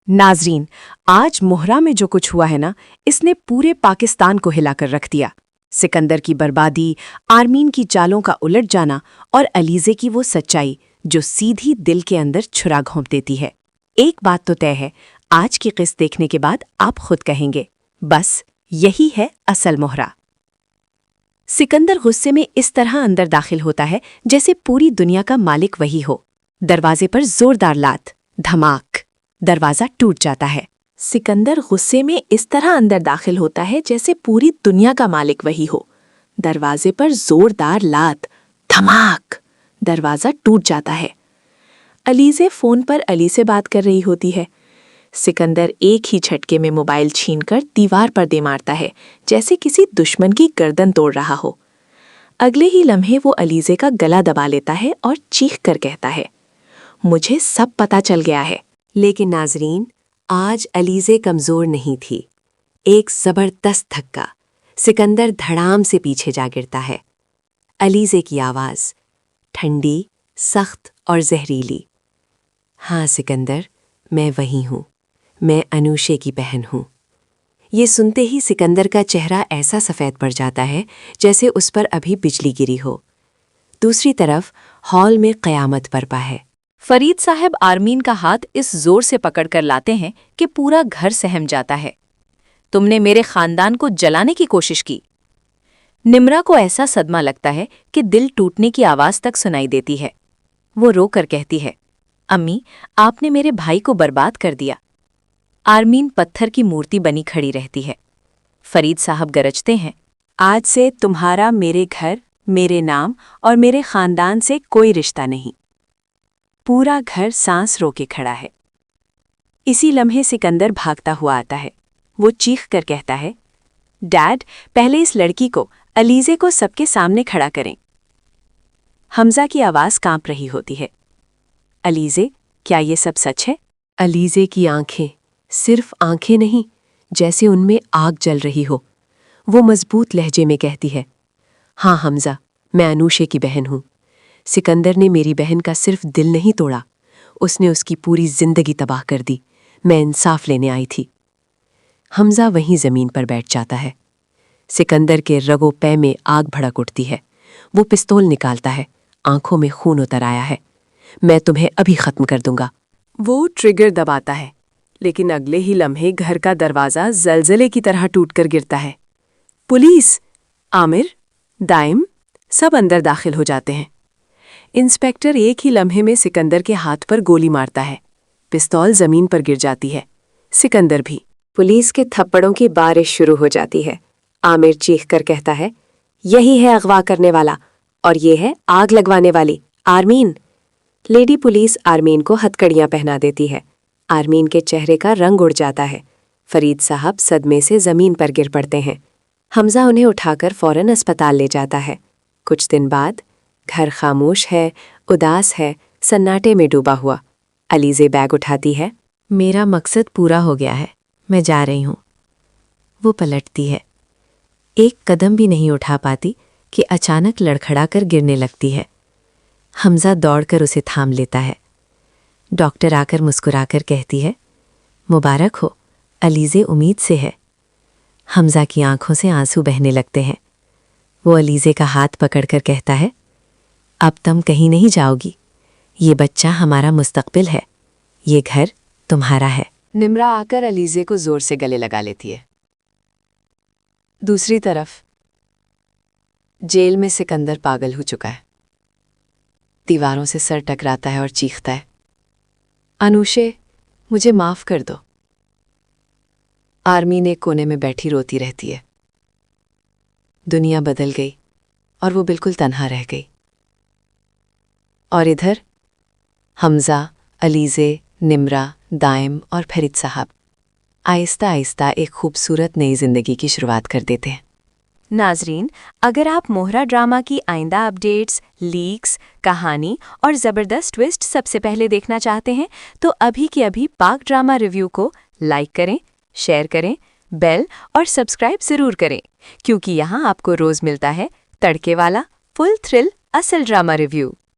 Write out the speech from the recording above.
नाजरीन, आज मोहरा में जो कुछ हुआ है ना, इसने पूरे पाकिस्तान को हिलाकर रख दिया। सिकंदर की बर्बादी, आर्मीन की चालों का उलट जाना और अलीज़े की वो सच्चाई जो सीधी दिल के अंदर छुरा घोंप देती है। एक बात तो तय है, आज की किस्त देखने के बाद आप खुद कहेंगे, बस यही है असल मोहरा। सिकंदर गुस्से में इस तरह अंदर दाखिल होता है जैसे पूरी दुनिया का मालिक वही हो। दरवाजे पर जोरदार लात, धमाक, दरवाजा टूट जाता है। सिकंदर गुस्से में इस तरह अंदर दाखिल होता है जैसे पूरी दुनिया का मालिक वही हो। दरवाजे पर जोरदार लात, धमाक, दरवाजा टूट जाता है। अलीज़े फोन पर अली से बात कर रही होती है। सिकंदर एक ही झटके में मोबाइल छीनकर दीवार पर दे मारता है, जैसे किसी दुश्मन की गर्दन तोड़ रहा हो। अगले ही लम्हे वो अलीज़े का गला दबा लेता है और चीख कर कहता है, मुझे सब पता चल गया है। लेकिन नाजरीन, आज अलीज़े कमज़ोर नहीं थी। एक ज़बरदस्त धक्का, सिकंदर धड़ाम से पीछे जा गिरता है। अलीज़े की आवाज़ ठंडी, सख्त और जहरीली। हाँ सिकंदर, मैं वही हूँ। मैं अनूशे की बहन हूँ। ये सुनते ही सिकंदर का चेहरा ऐसा सफ़ेद पड़ जाता है जैसे उस पर अभी बिजली गिरी हो। दूसरी तरफ हॉल में क़यामत बरपा है। फरीद साहब आर्मीन का हाथ इस जोर से पकड़कर लाते हैं कि पूरा घर सहम जाता है। तुमने मेरे खानदान को जलाने की कोशिश की। निम्रा को ऐसा सदमा लगता है कि दिल टूटने की आवाज़ तक सुनाई देती है। वो रो कर कहती है, अम्मी, आपने मेरे भाई को बर्बाद कर दिया। आर्मीन पत्थर की मूर्ति बनी खड़ी रहती है। फरीद साहब गरजते हैं, आज से तुम्हारा मेरे घर, मेरे नाम और मेरे खानदान से कोई रिश्ता नहीं। पूरा घर सांस रोके खड़ा है। इसी लम्हे सिकंदर भागता हुआ आता है। वो चीख कर कहता है, डैड, पहले इस लड़की को, अलीज़े को सबके सामने खड़ा करें। हमजा की आवाज़ कांप रही होती है। अलीज़े, क्या ये सब सच है? अलीज़े की आंखें, सिर्फ आंखें नहीं, जैसे उनमें आग जल रही हो। वो मजबूत लहजे में कहती है, हाँ हमजा, मैं अनूशे की बहन हूँ। सिकंदर ने मेरी बहन का सिर्फ दिल नहीं तोड़ा, उसने उसकी पूरी जिंदगी तबाह कर दी। मैं इंसाफ लेने आई थी। हमजा वहीं ज़मीन पर बैठ जाता है। सिकंदर के रगो पै में आग भड़क उठती है। वो पिस्तौल निकालता है, आंखों में खून उतर आया है। मैं तुम्हें अभी ख़त्म कर दूंगा। वो ट्रिगर दबाता है, लेकिन अगले ही लम्हे घर का दरवाज़ा ज़लज़ले की तरह टूटकर गिरता है। पुलिस, आमिर, दाइम सब अंदर दाखिल हो जाते हैं। इंस्पेक्टर एक ही लम्हे में सिकंदर के हाथ पर गोली मारता है। पिस्तौल ज़मीन पर गिर जाती है। सिकंदर भी। पुलिस के थप्पड़ों की बारिश शुरू हो जाती है। आमिर चीख कर कहता है, यही है अगवा करने वाला और ये है आग लगवाने वाली, आर्मीन। लेडी पुलिस आर्मीन को हथकड़ियां पहना देती है। आर्मीन के चेहरे का रंग उड़ जाता है। फरीद साहब सदमे से ज़मीन पर गिर पड़ते हैं। हमजा उन्हें उठाकर फ़ौरन अस्पताल ले जाता है। कुछ दिन बाद घर खामोश है, उदास है, सन्नाटे में डूबा हुआ। अलीज़े बैग उठाती है। मेरा मकसद पूरा हो गया है, मैं जा रही हूँ। वो पलटती है, एक कदम भी नहीं उठा पाती कि अचानक लड़खड़ा कर गिरने लगती है। हमजा दौड़कर उसे थाम लेता है। डॉक्टर आकर मुस्कुराकर कहती है, मुबारक हो, अलीज़े उम्मीद से है। हमजा की आंखों से आंसू बहने लगते हैं। वो अलीज़े का हाथ पकड़कर कहता है, अब तुम कहीं नहीं जाओगी। ये बच्चा हमारा मुस्तकबिल है, ये घर तुम्हारा है। निम्रा आकर अलीज़े को जोर से गले लगा लेती है। दूसरी तरफ जेल में सिकंदर पागल हो चुका है। दीवारों से सर टकराता है और चीखता है, अनूशे, मुझे माफ़ कर दो। आर्मीन एक कोने में बैठी रोती रहती है। दुनिया बदल गई और वो बिल्कुल तन्हा रह गई। और इधर हमजा, अलीज़े, निम्रा, दाइम और फरीद साहब आहिस्ता आहिस्ता एक खूबसूरत नई ज़िंदगी की शुरुआत कर देते हैं। नाजरीन, अगर आप मोहरा ड्रामा की आइंदा अपडेट्स, लीक्स, कहानी और ज़बरदस्त ट्विस्ट सबसे पहले देखना चाहते हैं तो अभी के अभी पाक ड्रामा रिव्यू को लाइक करें, शेयर करें, बेल और सब्सक्राइब ज़रूर करें, क्योंकि यहाँ आपको रोज़ मिलता है तड़के वाला फुल थ्रिल असल ड्रामा रिव्यू।